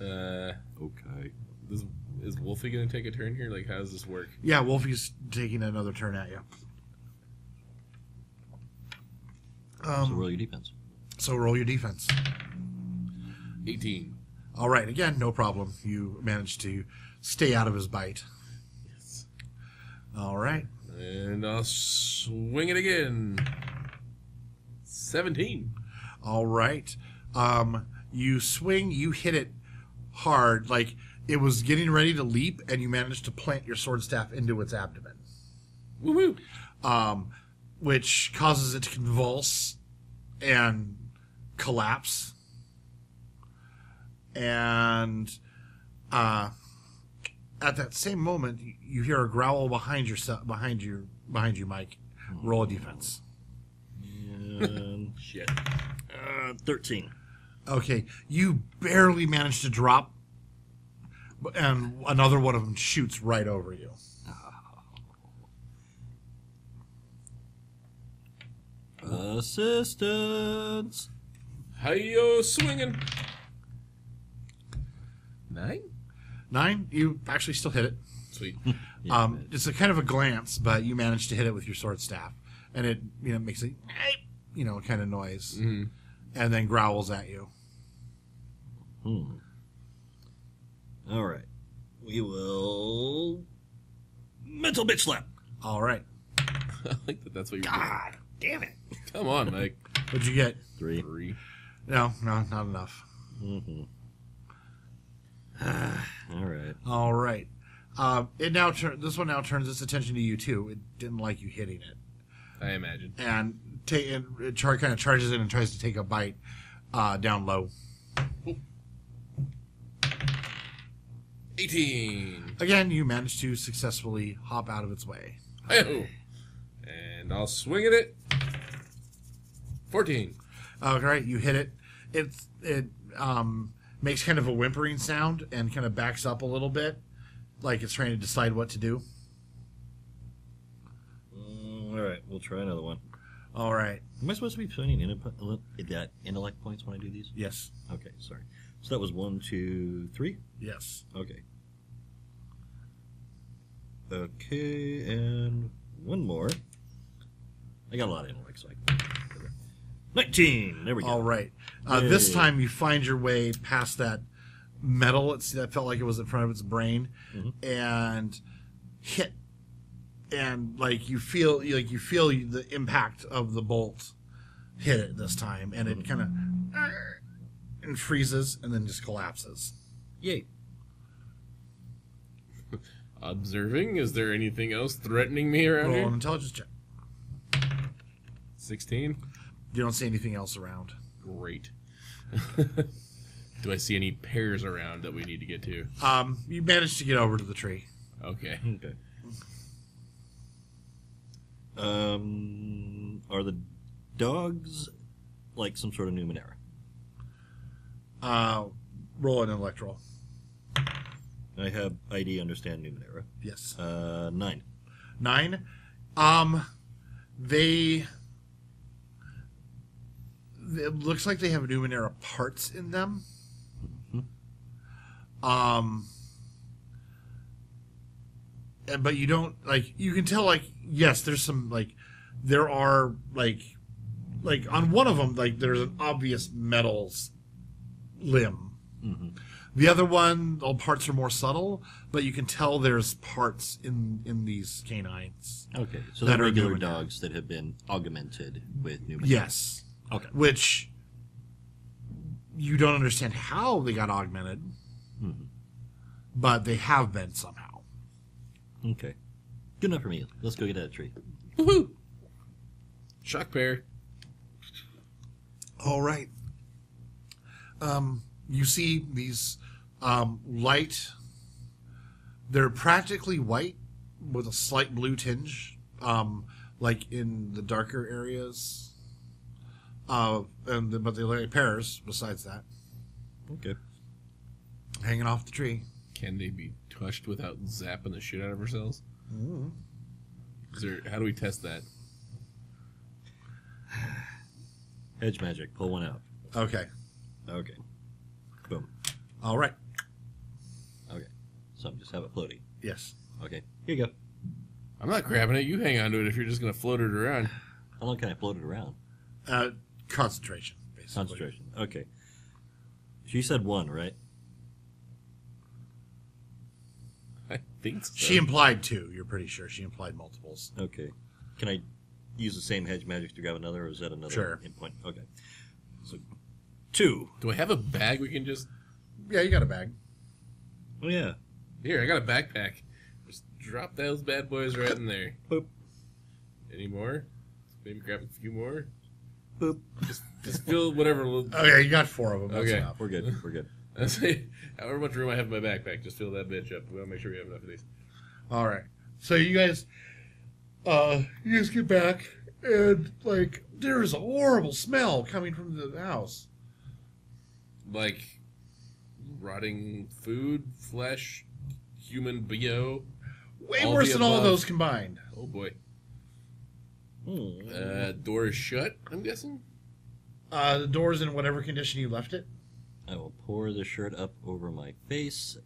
Okay.
Is Wolfie going to take a turn here? Like, how does this work?
Yeah, Wolfie's taking another turn at you.
So roll your defense.
So roll your defense.
18.
All right, again, no problem. You managed to stay out of his bite.
Yes.
All right.
And I'll swing it again. 17.
All right. You swing, you hit it hard, like it was getting ready to leap, and you managed to plant your sword staff into its abdomen.
Woohoo!
Which causes it to convulse and collapse. And at that same moment, you hear a growl behind you, Mike. Roll a defense.
Shit. 13.
Okay, you barely managed to drop, and another one of them shoots right over you.
Assistance.
Hi-yo, swinging. 9?
9? You actually still hit it.
Sweet.
It's a kind of a glance, but you managed to hit it with your sword staff, and it makes a kind of noise, and then growls at you.
All right, we will mental bitch slap.
All right.
I like that. That's what you're
God damn it!
doing. Come on, Mike.
What'd you get?
3.
No, not enough.
All
All right.
right.
This one now turns its attention to you too. It didn't like you hitting it,
I imagine.
and it kind of charges in and tries to take a bite down low.
18.
Again, you manage to successfully hop out of its way.
Hey-ho. And I'll swing at it. 14.
All right, you hit it. It makes kind of a whimpering sound and kind of backs up a little bit, like it's trying to decide what to do.
All right, we'll try another one.
All right.
Am I supposed to be putting intellect points when I do these?
Yes.
Okay, sorry. So that was 1, 2, 3?
Yes.
Okay. Okay, and one more. I got a lot of intellect, so I can... 19! There we go.
All right. This time you find your way past that metal that felt like it was in front of its brain, and hit. And you feel the impact of the bolt hit it this time, and it kind of and freezes and then just collapses.
Yay.
Observing. Is there anything else threatening me around
Roll an
here?
intelligence check.
16.
You don't see anything else around.
Great. Do I see any pairs around that we need to get to?
You managed to get over to the tree.
Okay.
Okay. Are the dogs like some sort of Numenera?
Roll an intellect roll.
I have ID understand Numenera.
Yes.
9.
9. It looks like they have Numenera parts in them. But you don't you can tell yes, there's some there are on one of them there's an obvious metal limb. The other one, all parts are more subtle, but you can tell there's parts in these canines.
Okay, so
that
they're
are
regular
Numenera.
dogs that have been augmented with Numenera.
Yes.
Okay.
Which you don't understand how they got augmented, but they have been somehow.
Okay. Good enough for me. Let's go get that tree.
Woohoo! Shock pair.
All right. You see these light. They're practically white with a slight blue tinge, like in the darker areas. But they lay pairs besides that,
Okay.
hanging off the tree.
Can they be touched without zapping the shit out of ourselves? How do we test that?
Hedge magic. Pull one out.
Okay.
Okay. Boom.
All right.
Okay. So just have it floating.
Yes.
Okay. Here you go.
I'm not grabbing it. You hang on to it if you're just going to float it around.
How long can I float it around?
Concentration, basically.
Concentration. Okay. She said 1, right?
I think so.
She implied 2. You're pretty sure she implied multiples.
Okay. Can I use the same hedge magic to grab another, or is that another
Sure.
endpoint? Okay. So 2.
Do I have a bag we can just...
Yeah, you got a bag.
Oh yeah.
Here, I got a backpack. Just drop those bad boys right in there.
Boop.
Any more? Maybe grab a few more?
Boop.
Just fill whatever.
Okay, you got 4 of them. That's
Okay.
enough.
We're good. We're good.
I say, however much room I have in my backpack, just fill that bitch up. We want to make sure we have enough of these.
All right. So you guys get back, and like there's a horrible smell coming from the house.
Like rotting food, flesh, human BO.
Way
All
worse
the
than all of
above.
those combined.
Oh boy. Door is shut, I'm guessing?
The door's in whatever condition you left it.
I will pour the shirt up over my face,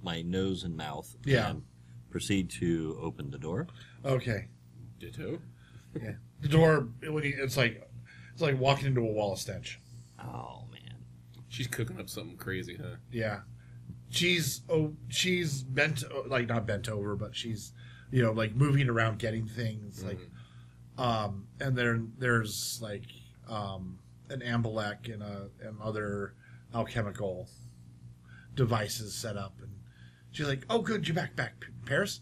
my nose and mouth,
Yeah.
and proceed to open the door.
Okay.
Ditto.
Yeah. The door, it's like walking into a wall of stench.
Oh man.
She's cooking up something crazy, huh?
Yeah. She's bent, like not bent over, but she's, like moving around getting things, like, and there's like, an ambulec and other alchemical devices set up, and she's like, "Oh, good, you're back, Paris."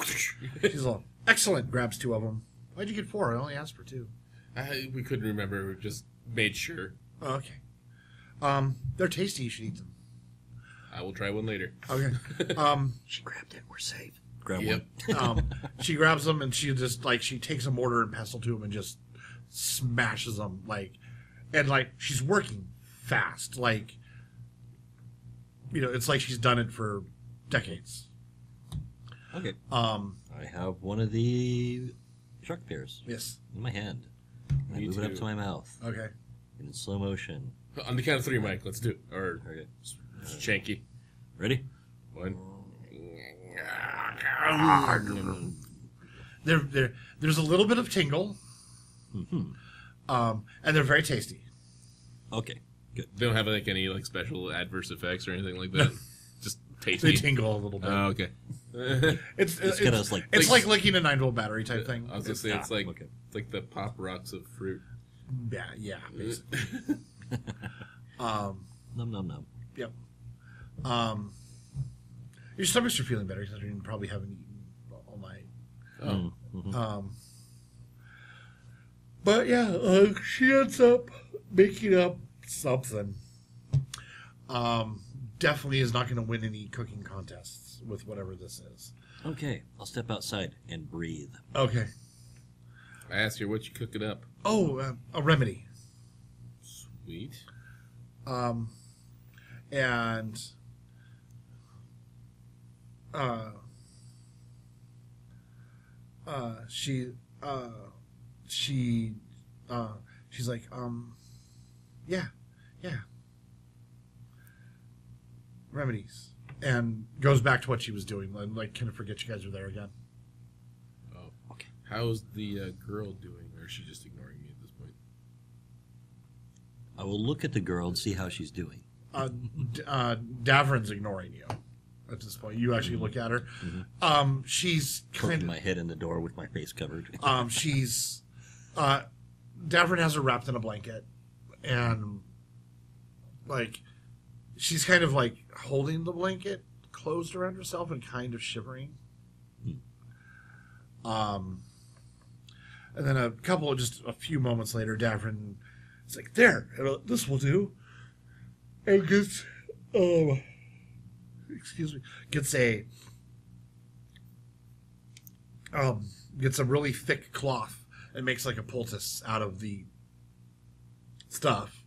She's like, "Excellent." Grabs 2 of them. Why'd you get 4? I only asked for 2.
We couldn't remember. We just made sure.
Oh, okay. They're tasty. You should eat them.
I will try one later.
Okay.
She grabbed it. We're safe. Grab
Yep.
She grabs them and she just she takes a mortar and pestle to them and just smashes them she's working fast, it's like she's done it for decades.
one. Okay. I have one of the shark pears
Yes.
in my hand. I
Me
move it up
too.
to my mouth
Okay.
in slow motion.
On the count of 3, Mike, let's do it. Or
Okay.
Shanky.
Ready?
1.
There's a little bit of tingle, and they're very tasty.
Okay. Good.
They don't have any special adverse effects or anything like that. Just
They
tasty.
tingle a little bit.
Oh, okay.
It's
kind of
like licking a 9-volt battery type thing.
I was gonna say it's like
okay.
it's like the pop rocks of fruit.
Yeah, basically.
Num num num.
Yep. Your stomachs are feeling better because you probably haven't eaten all night.
Oh.
Mm-hmm.
But yeah, she ends up making up something. Definitely is not going to win any cooking contests with whatever this is.
Okay. I'll step outside and breathe.
Okay.
I asked her what you cooking up.
Oh, a remedy.
Sweet.
And she's like, yeah, remedies, and goes back to what she was doing, and kind of forgets you guys are there again.
Oh, okay. How's the girl doing, or is she just ignoring me at this point?
I will look at the girl and see how she's doing.
Davrin's ignoring you at this point. You actually look at her. She's
Poking
kind of
my head in the door with my face covered.
she's Davrin has her wrapped in a blanket, and she's kind of holding the blanket closed around herself and kind of shivering. And then just a few moments later, Davrin is like, "There, this will do," and gets gets a really thick cloth and makes a poultice out of the stuff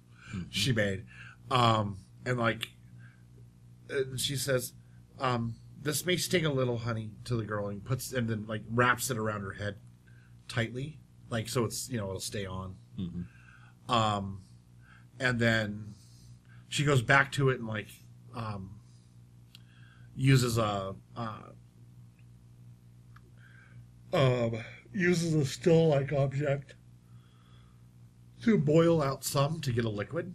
she made. And she says, "This may sting a little, honey," to the girl, and then wraps it around her head tightly, so it's it'll stay on. And then she goes back to it and uses a still object to boil out some to get a liquid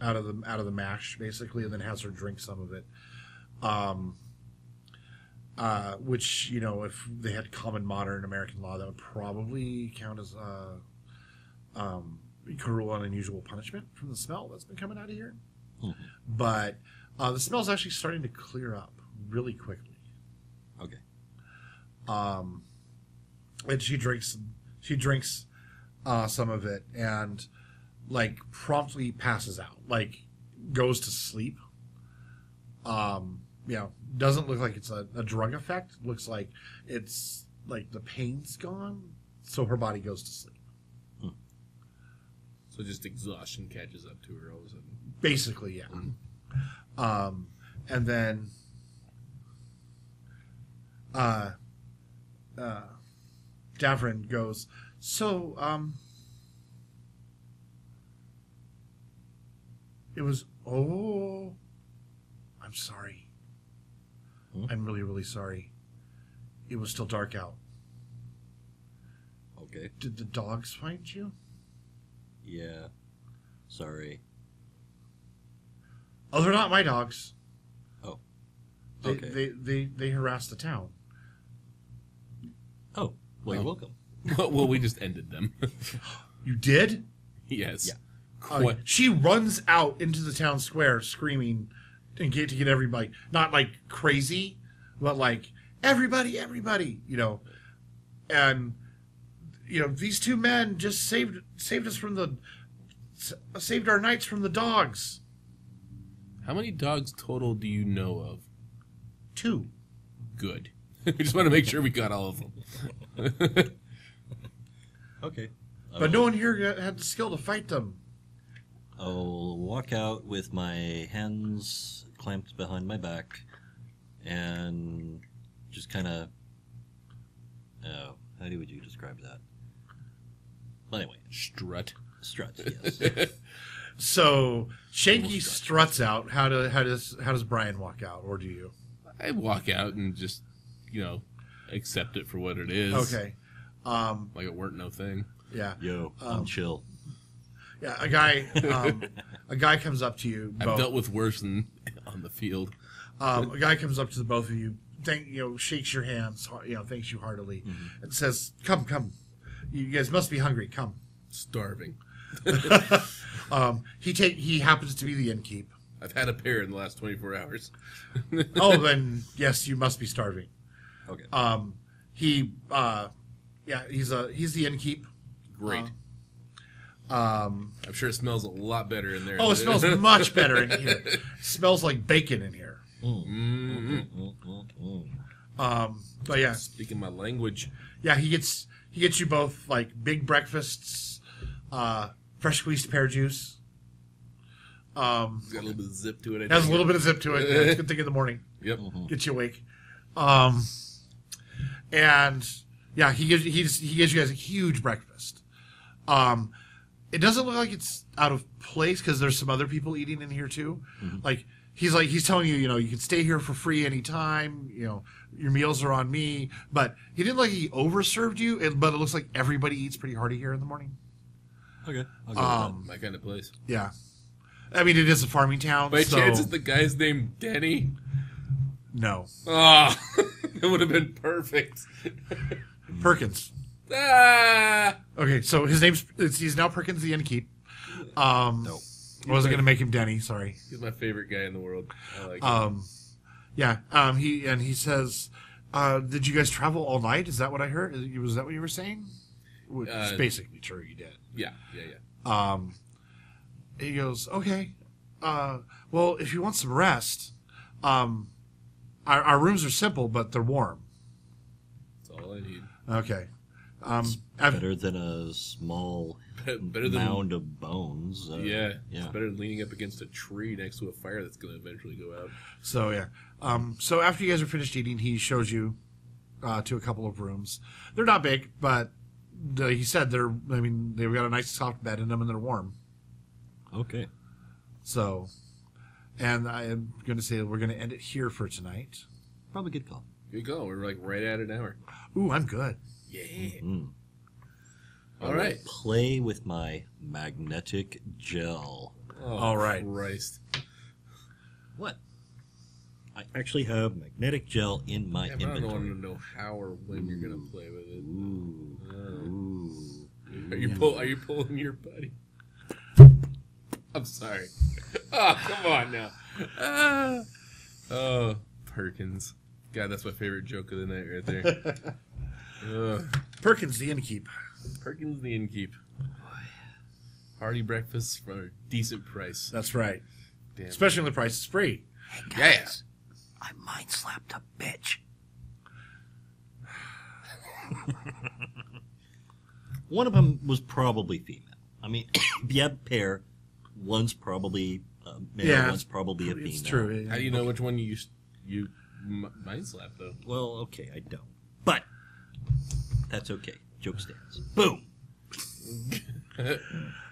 out of the mash, basically, and then has her drink some of it. Which, if they had common modern American law, that would probably count as cruel and unusual punishment from the smell that's been coming out of here. But the smell's actually starting to clear up really quickly.
Okay.
And she drinks some of it, and like promptly passes out, like goes to sleep. Doesn't look like it's a drug effect. Looks like it's like the pain's gone, so her body goes to sleep.
So just exhaustion catches up to her all of a sudden.
Basically, yeah. And then Davrin goes, so, it was, I'm sorry. I'm really, really sorry. It was still dark out.
Okay.
Did the dogs find you?
Yeah. Sorry.
Oh, they're not my dogs.
Oh. Okay.
They harassed the town.
Oh. Well, you're welcome.
Well, we just ended them.
You did?
Yes.
Yeah.
She runs out into the town square screaming and to get everybody, not like crazy, but like everybody, and these two men just saved us from saved our knights from the dogs.
How many dogs total do you know of?
2.
Good. We just want to make sure we got all of them.
Okay.
But no one here had the skill to fight them.
I'll walk out with my hands clamped behind my back and just kind of... how would you describe that? Well, anyway.
Strut,
yes.
So Shanky struts out. How does Brian walk out, or do you?
I walk out and just, accept it for what it is.
Okay.
Like it weren't no thing.
Yeah.
Yo, I'm chill.
Yeah, a guy comes up to you.
I've dealt with worse on the field.
A guy comes up to the both of you, shakes your hands, thanks you heartily, and says, "Come, you guys must be hungry. Come."
Starving.
He happens to be the innkeep.
I've had a pair in the last 24 hours.
Oh, then yes, you must be starving.
Okay.
He's the innkeep.
Great. I'm sure it smells a lot better in there.
Oh, it smells much better in here. It smells like bacon in here. But yeah,
speaking my language.
Yeah, he gets you both like big breakfasts, fresh squeezed pear juice.
It's got a little bit of zip to it.
Has a little bit of zip to it. Yeah, it's a good thing in the morning.
Yep.
Get you awake. And yeah, he gives you guys a huge breakfast. It doesn't look like it's out of place because there's some other people eating in here too. Like he's telling you, you can stay here for free anytime. Your meals are on me. But he didn't he overserved you. But it looks like everybody eats pretty hearty here in the morning.
Okay. I'll go with
My kind of place.
Yeah. I mean, it is a farming town.
By chance, is the guy's name Denny?
No.
Oh, it would have been perfect.
Perkins.
Ah!
Okay, so he's now Perkins the innkeep.
No.
I wasn't going to make him Denny, sorry.
He's my favorite guy in the world. I like him.
Yeah. He says, did you guys travel all night? Is that what I heard? Was that what you were saying? It's basically true, you did.
Yeah.
He goes, okay. Well, if you want some rest, our rooms are simple, but they're warm.
That's all I need.
Okay.
better than a small mound of bones.
Yeah. It's better than leaning up against a tree next to a fire that's going to eventually go out.
So, yeah. So after you guys are finished eating, he shows you to a couple of rooms. They're not big, but he said they've got a nice soft bed in them and they're warm.
Okay.
So, and I am going to say we're going to end it here for tonight.
Probably good call.
Good call. We're like right at an hour.
Ooh, I'm good.
Yeah.
Mm-hmm.
All right.
Play with my magnetic gel.
Oh,
all right.
Christ.
What? I actually have magnetic gel in my inventory.
I don't want to know how or when you're going to play with it.
Ooh.
Are you pulling your buddy? I'm sorry. Oh, come on now. Oh, Perkins. God, that's my favorite joke of the night right there.
Perkins the innkeep.
Perkins the innkeep. Hearty breakfasts for a decent price.
That's right.
Damn.
Especially when the price is free.
Yeah.
I mind slapped a bitch. One of them was probably female. I mean, if you have a pair, one's probably male, one's probably a female.
It's true.
How do you know which one you mind slap though?
Well, okay, I don't. But that's okay. Joke stands. Boom.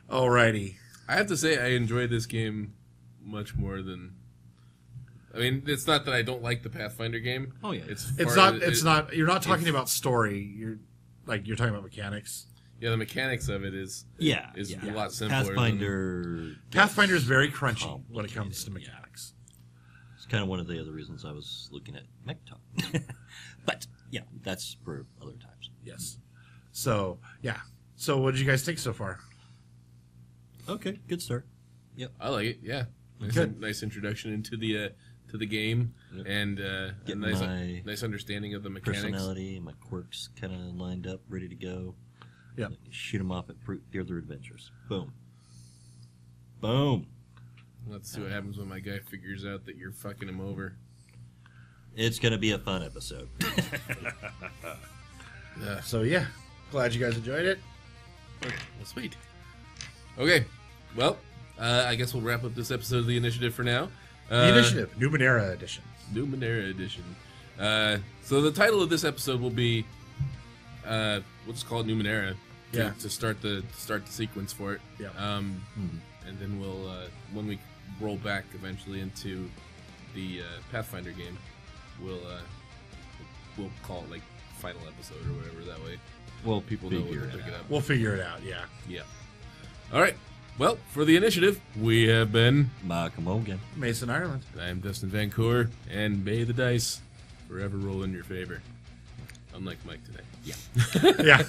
Alrighty.
I have to say I enjoyed this game much more than. I mean, it's not that I don't like the Pathfinder game.
Oh yeah,
It's not. You're not talking about story. You're talking about mechanics.
Yeah, the mechanics of it is a lot simpler.
Pathfinder is very crunchy when it comes to mechanics.
It's kind of one of the other reasons I was looking at Mech Talk. But yeah, that's for other times.
Yes. So yeah. So what did you guys think so far?
Okay, good start. Yep.
I like it. Yeah, nice introduction into the game, and a nice understanding of the mechanics.
Personality, my quirks kind of lined up, ready to go.
Yeah.
Shoot them off at further adventures. Boom. Boom.
Let's see what happens when my guy figures out that you're fucking him over.
It's going to be a fun episode.
Yeah.
So yeah, glad you guys enjoyed it.
Well, sweet. Okay. Well, I guess we'll wrap up this episode of the Initiative for now.
The Initiative, Numenera edition.
Numenera edition. So the title of this episode will be, we'll just call it Numenera. To start the sequence for it.
Yeah.
And then we'll when we roll back eventually into the Pathfinder game, we'll call it like final episode or whatever. That way, people know when to pick it up.
We'll figure it out. Yeah.
Yeah. All right. Well, for the Initiative, we have been
Mark Mogan,
Mason, Ireland.
I'm Dustin Vancouver, and may the dice forever roll in your favor. Unlike Mike today.
Yeah.
Yeah.